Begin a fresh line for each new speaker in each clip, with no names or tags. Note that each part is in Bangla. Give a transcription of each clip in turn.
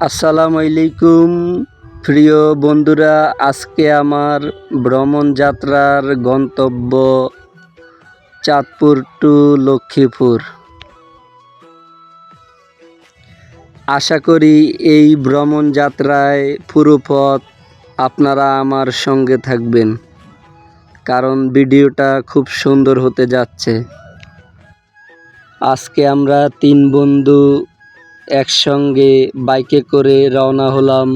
আসসালামু আলাইকুম প্রিয় বন্ধুরা, আজকে আমার ভ্রমণ যাত্রার গন্তব্য চাঁদপুর টু লক্ষ্মীপুর। আশা করি এই ভ্রমণ যাত্রায় পুরো পথ আপনারা আমার সঙ্গে থাকবেন, কারণ ভিডিওটা খুব সুন্দর হতে যাচ্ছে। আজকে আমরা 3 বন্ধু একসঙ্গে বাইকে করে রওনা হলাম।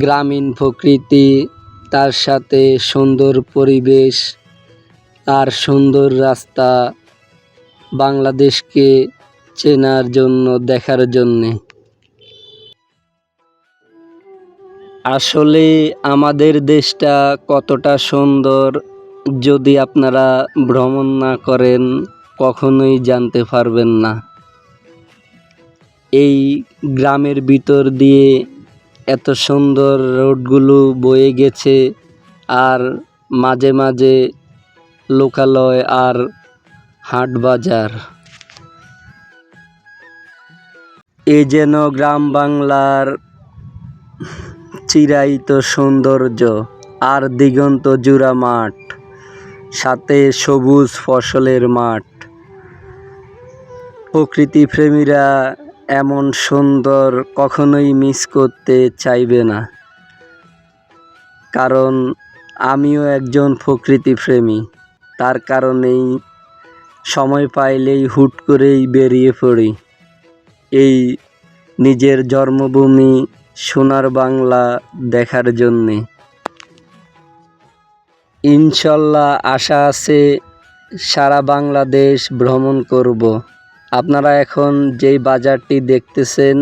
গ্রামীণ প্রকৃতি, তার সাথে সুন্দর পরিবেশ আর সুন্দর রাস্তা, বাংলাদেশকে চেনার জন্য, দেখার জন্যে। আসলে আমাদের দেশটা কতটা সুন্দর, যদি আপনারা ভ্রমণ না করেন কখনোই জানতে পারবেন না। এই গ্রামের ভিতর দিয়ে এত সুন্দর রোডগুলো বয়ে গেছে, আর মাঝে মাঝে লোকালয় আর হাট বাজার। এ যেন গ্রাম বাংলার চিরায়িত সৌন্দর্য, আর দিগন্ত জুড়া মাঠ, সাথে সবুজ ফসলের মাঠ। প্রকৃতি প্রেমীরা এমন সুন্দর কখনোই মিস করতে চাইবে না, কারণ আমিও একজন প্রকৃতি প্রেমী। তার কারণেই সময় পাইলেই হুট করেই বেরিয়ে পড়ি এই নিজের জন্মভূমি সোনার বাংলা দেখার জন্যে। ইনশাল্লাহ আশা আছে সারা বাংলাদেশ ভ্রমণ করব। আপনারা এখন যেই বাজারটি দেখতেছেন,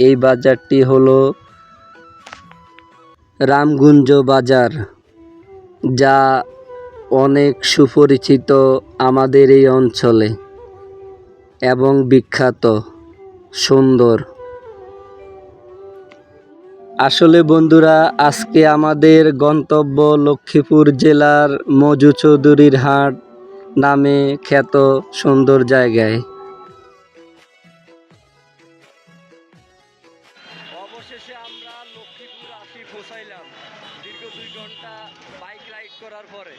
এই বাজারটি হলো রামগঞ্জ বাজার, যা অনেক সুপরিচিত আমাদের এই অঞ্চলে এবং বিখ্যাত, সুন্দর। আসলে বন্ধুরা, আজকে আমাদের গন্তব্য লক্ষ্মীপুর জেলার মজু চৌধুরীর হাট নামে খ্যাত সুন্দর জায়গায়। অবশেষে আমরা লক্ষ্মীপুর আসি পৌঁছাইলাম, দীর্ঘ 2 ঘন্টা বাইক রাইড করার পরে।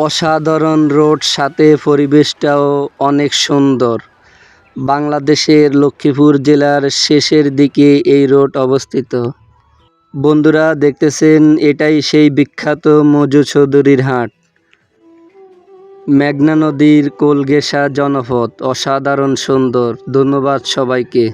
অসাধারণ রোড, সাথে পরিবেশটাও অনেক সুন্দর। বাংলাদেশের লক্ষ্মীপুর জেলার শেষের দিকে এই রোড অবস্থিত। বন্ধুরা দেখতেছেন, এটাই সেই বিখ্যাত মজু চৌধুরীর হাট। মেঘনা নদীর কোল ঘেঁষা জনপদ, অসাধারণ সুন্দর। ধন্যবাদ সবাইকে।